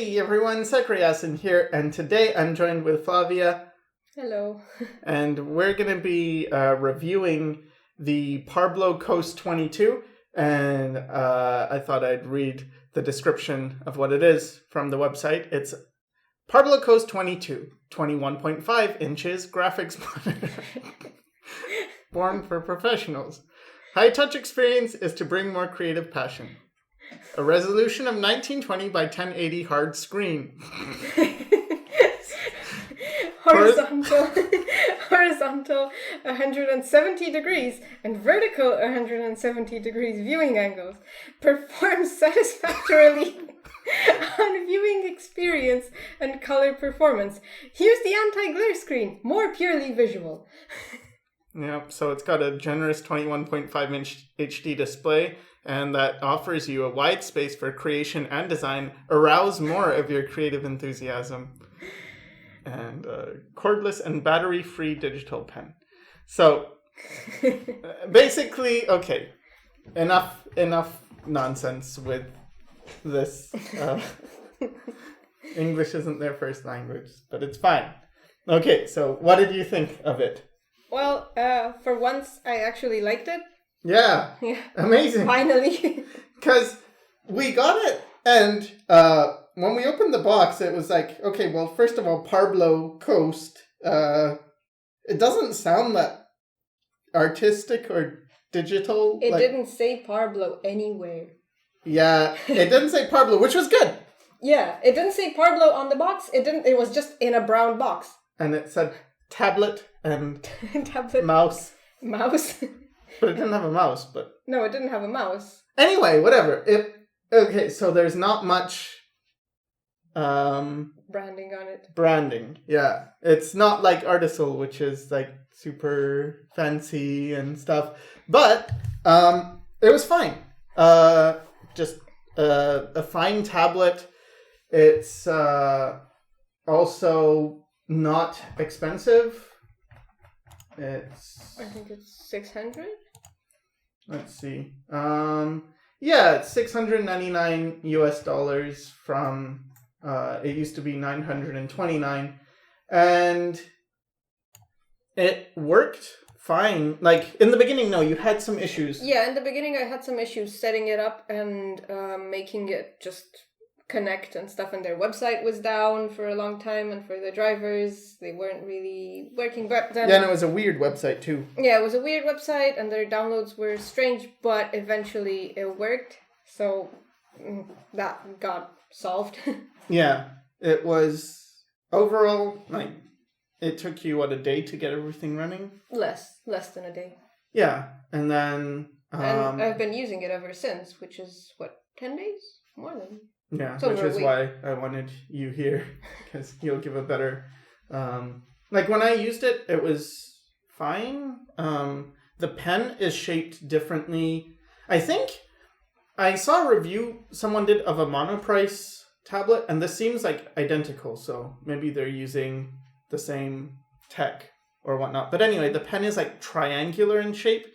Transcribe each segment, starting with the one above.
Hey everyone, Sakurayasen here, and today I'm joined with Flavia. Hello. And we're going to be reviewing the Parblo Coast22, and I thought I'd read the description of what it is from the website. It's Parblo Coast22, 21.5 inches graphics monitor. Born for professionals. High-touch experience is to bring more creative passion. A resolution of 1920 by 1080 hard screen. Horizontal 170 degrees and vertical 170 degrees viewing angles. Performs satisfactorily on viewing experience and color performance. Here's the anti-glare screen, more purely visual. Yep, so it's got a generous 21.5 inch HD display, and that offers you a wide space for creation and design. Arouse more of your creative enthusiasm. And cordless and battery-free digital pen. So, basically, okay, enough nonsense with this. English isn't their first language, but it's fine. Okay, so what did you think of it? Well, for once, I actually liked it. Yeah. Amazing. Finally. Because we got it, and when we opened the box, it was like, okay, well, first of all, Parblo Coast, it doesn't sound that artistic or digital. It didn't say Parblo anywhere. Yeah, it didn't say Parblo, which was good. Yeah, it didn't say Parblo on the box. It was just in a brown box. And it said tablet and mouse. Mouse. But it didn't have a mouse, but... No, it didn't have a mouse. Anyway, whatever. Okay, so there's not much... branding on it. Branding, yeah. It's not like Article, which is like super fancy and stuff. But it was fine. Just a fine tablet. It's also not expensive. I think it's 600. Let's see. Yeah, it's $699 US from. It used to be $929, and it worked fine. Like, in the beginning, no, you had some issues. Yeah, in the beginning I had some issues setting it up and making it just connect and stuff, and their website was down for a long time, and for the drivers, they weren't really working. But then, yeah, and it was a weird website, too. Yeah, it was a weird website, and their downloads were strange, but eventually it worked, so that got solved. Yeah, it was overall, like, it took you, a day to get everything running? Less than a day. Yeah, and then... and I've been using it ever since, which is, 10 days? More than... Yeah, which is why I wanted you here, because you'll give a better... like, when I used it, it was fine. The pen is shaped differently. I think I saw a review someone did of a Monoprice tablet, and this seems like identical, so maybe they're using the same tech or whatnot. But anyway, the pen is like triangular in shape.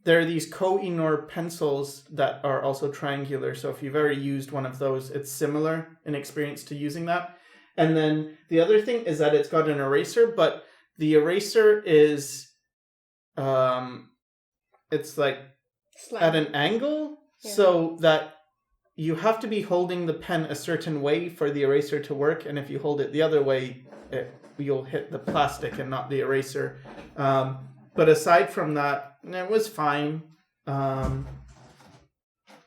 There are these Koh-i-Noor pencils that are also triangular, so if you've ever used one of those, it's similar in experience to using that. And then the other thing is that it's got an eraser, but the eraser is it's like at an angle, so that you have to be holding the pen a certain way for the eraser to work, and if you hold it the other way, you'll hit the plastic and not the eraser. But aside from that, it was fine.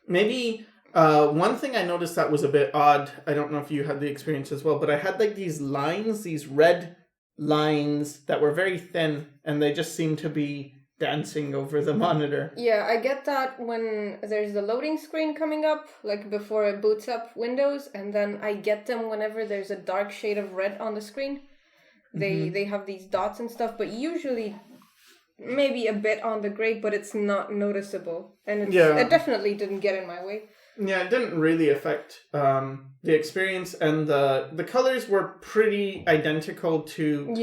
Maybe one thing I noticed that was a bit odd, I don't know if you had the experience as well, but I had like these lines, these red lines that were very thin, and they just seemed to be dancing over the monitor. Yeah, I get that when there's the loading screen coming up, like before it boots up Windows, and then I get them whenever there's a dark shade of red on the screen. They have these dots and stuff, but usually maybe a bit on the gray, but it's not noticeable. And it definitely didn't get in my way. Yeah, it didn't really affect the experience, and the colors were pretty identical to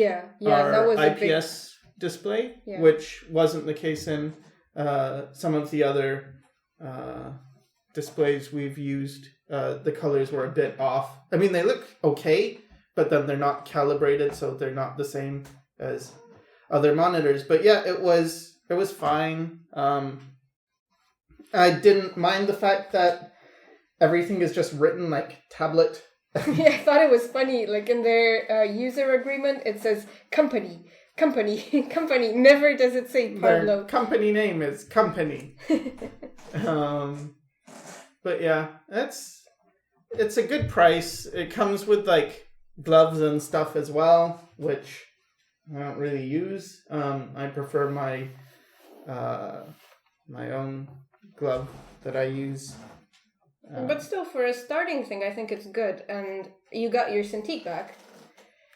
our that was IPS display, which wasn't the case in some of the other displays we've used the colors were a bit off. I mean, they look okay, but then they're not calibrated, so they're not the same as other monitors. But yeah, it was fine. I didn't mind the fact that everything is just written like tablet. Yeah, I thought it was funny. Like in their user agreement, it says company. Never does it say Parblo. Their company name is company. But yeah, it's a good price. It comes with like gloves and stuff as well, which I don't really use. I prefer my my own glove that I use. But still, for a starting thing, I think it's good. And you got your Cintiq back.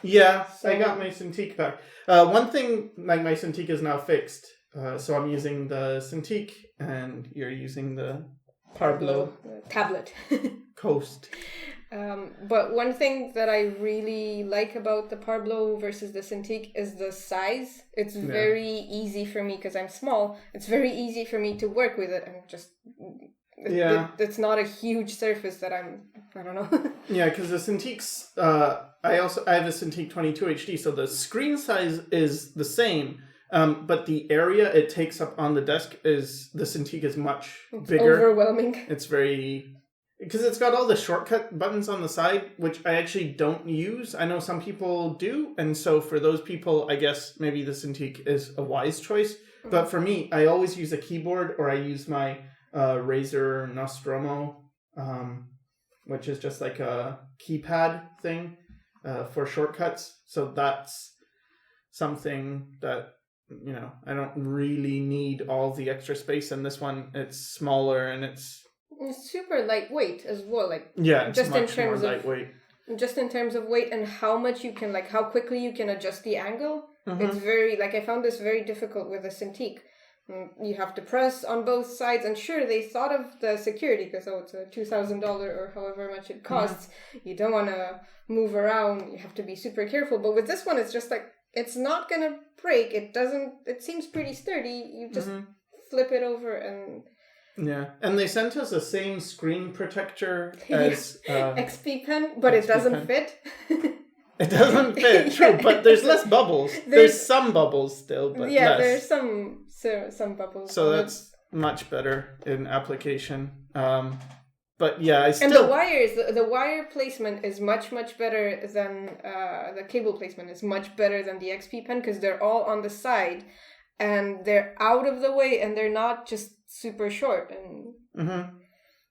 Yeah, so... I got my Cintiq back. One thing, like my Cintiq is now fixed. So I'm using the Cintiq and you're using the Parblo tablet. Coast. But one thing that I really like about the Parblo versus the Cintiq is the size. It's very easy for me because I'm small. It's very easy for me to work with it and just... It's not a huge surface that I don't know. Yeah, because the Cintiq's... I have a Cintiq 22 HD, so the screen size is the same. But the area it takes up on the desk is... The Cintiq is much bigger. Overwhelming. It's very... Because it's got all the shortcut buttons on the side, which I actually don't use. I know some people do. And so for those people, I guess maybe the Cintiq is a wise choice. Mm-hmm. But for me, I always use a keyboard or I use my... Razer Nostromo, which is just like a keypad thing for shortcuts. So that's something that, you know, I don't really need all the extra space. And this one, it's smaller and it's super lightweight as well. Like just in terms of lightweight. Just in terms of weight and how much you can, like how quickly you can adjust the angle. Mm-hmm. It's very, like I found this very difficult with the Cintiq. You have to press on both sides, and sure, they thought of the security because it's a $2,000 or however much it costs. Mm-hmm. You don't want to move around. You have to be super careful. But with this one, it's just like it's not gonna break. It doesn't. It seems pretty sturdy. You just flip it over and. Yeah, and they sent us the same screen protector as XP pen, but XP it doesn't fit. It doesn't fit, true, but there's less bubbles. There's some bubbles still, but less. There's some bubbles. So that's much better in application. But yeah, I still... And the wire placement is much better than the cable placement is much better than the XP pen because they're all on the side and they're out of the way and they're not just super short and.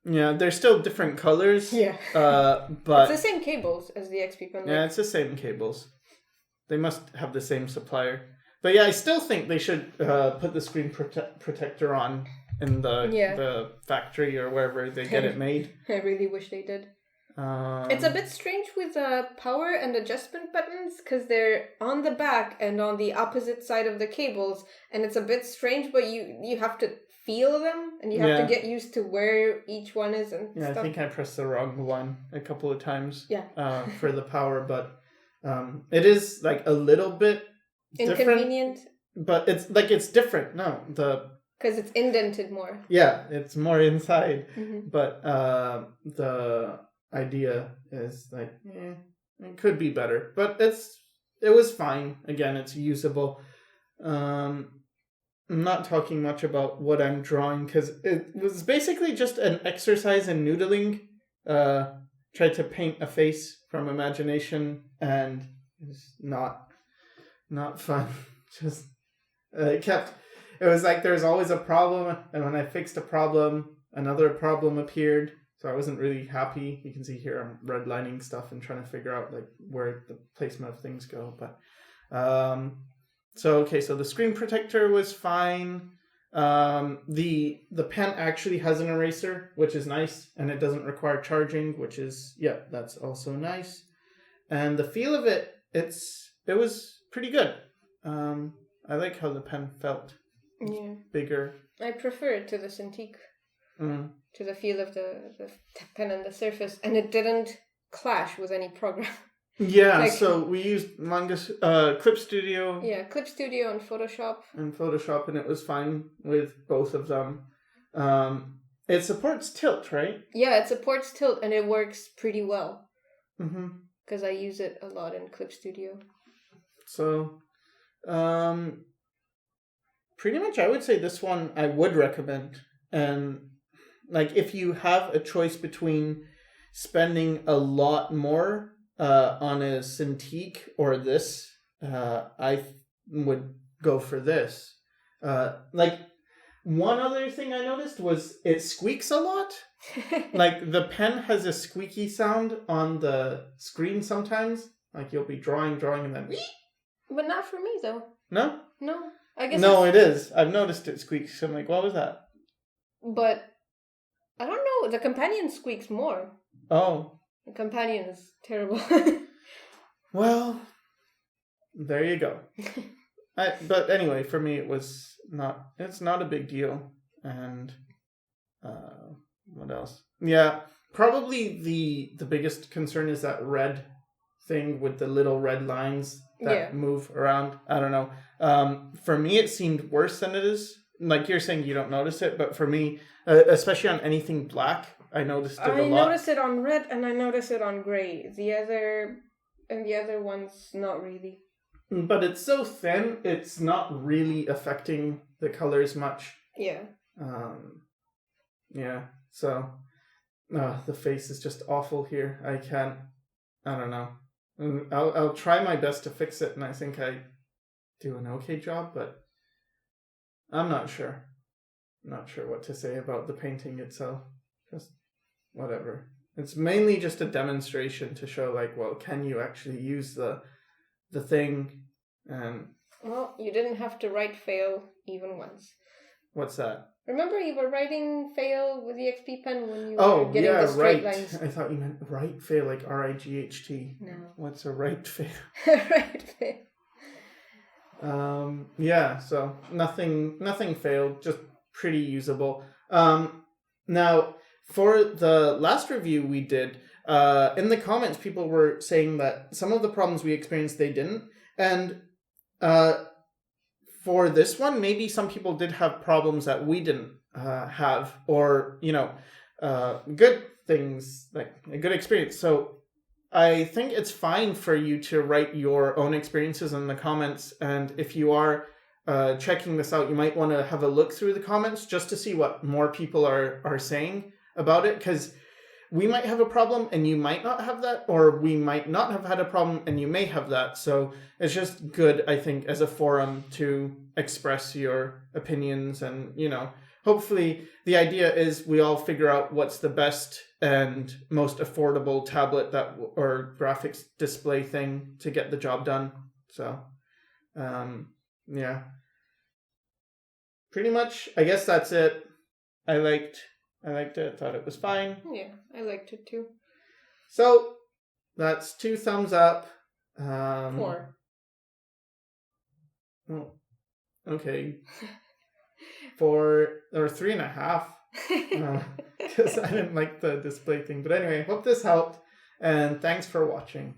Yeah, they're still different colors. Yeah. But it's the same cables as the XP pen. Yeah, it's the same cables. They must have the same supplier. But yeah, I still think they should put the screen protector on in the factory or wherever they get it made. I really wish they did. It's a bit strange with the power and adjustment buttons because they're on the back and on the opposite side of the cables, and it's a bit strange, but you have to feel them and you have to get used to where each one is and stuff. I think I pressed the wrong one a couple of times for the power, but it is like a little bit inconvenient. But it's different. No, because it's indented more. Yeah, it's more inside. Mm-hmm. But the idea is like, it could be better. But it was fine. Again, it's usable. I'm not talking much about what I'm drawing because it was basically just an exercise in noodling. Tried to paint a face from imagination and it's not fun. Just it was like there's always a problem, and when I fixed a problem, another problem appeared. So I wasn't really happy. You can see here I'm redlining stuff and trying to figure out like where the placement of things go. But so the screen protector was fine. The pen actually has an eraser, which is nice, and it doesn't require charging, which is that's also nice. And the feel of it, it was pretty good. I like how the pen felt. Yeah. Bigger. I prefer it to the Cintiq. To the feel of the pen and the surface, and it didn't clash with any program. Yeah, so we used Clip Studio. Yeah, Clip Studio and Photoshop. And it was fine with both of them. It supports tilt, right? Yeah, it supports tilt, and it works pretty well. Mm-hmm. Because I use it a lot in Clip Studio. So, pretty much I would say this one I would recommend. And like if you have a choice between spending a lot more on a Cintiq or this, I would go for this. Like one other thing I noticed was it squeaks a lot. Like the pen has a squeaky sound on the screen sometimes. Like you'll be drawing and then But not for me though. No? No. I guess No, it is. I've noticed it squeaks. I'm like, what was that? But I don't know. The companion squeaks more. Oh. The companion is terrible. Well, there you go. But anyway, for me, it's not a big deal. And what else? Yeah, probably the biggest concern is that red thing with the little red lines that move around. I don't know. For me, it seemed worse than it is. Like you're saying, you don't notice it, but for me, especially on anything black, I noticed it a lot. I notice it on red and I notice it on gray. The other ones, not really. But it's so thin, it's not really affecting the colors much. Yeah. Yeah. So, the face is just awful here. I don't know. I'll try my best to fix it, and I think I do an okay job, but I'm not sure. Not sure what to say about the painting itself. Just whatever. It's mainly just a demonstration to show, like, well, can you actually use the thing? And well, you didn't have to write fail even once. What's that? Remember you were writing fail with the XP pen when you were getting the straight lines? I thought you meant right fail, like RIGHT. No. What's a right fail? Right fail. Yeah, so nothing failed, just pretty usable. Now, for the last review we did, in the comments people were saying that some of the problems we experienced they didn't. And for this one, maybe some people did have problems that we didn't have, or, good things, like a good experience. So I think it's fine for you to write your own experiences in the comments. And if you are checking this out, you might want to have a look through the comments just to see what more people are saying about it. Because we might have a problem and you might not have that, or we might not have had a problem and you may have that. So it's just good, I think, as a forum to express your opinions. And, hopefully the idea is we all figure out what's the best and most affordable tablet or graphics display thing to get the job done. So, yeah. Pretty much, I guess that's it. I liked it, thought it was fine. Yeah, I liked it too. So, that's 2 thumbs up. 4. Oh, okay. 4 or 3.5. Because I didn't like the display thing. But anyway, hope this helped. And thanks for watching.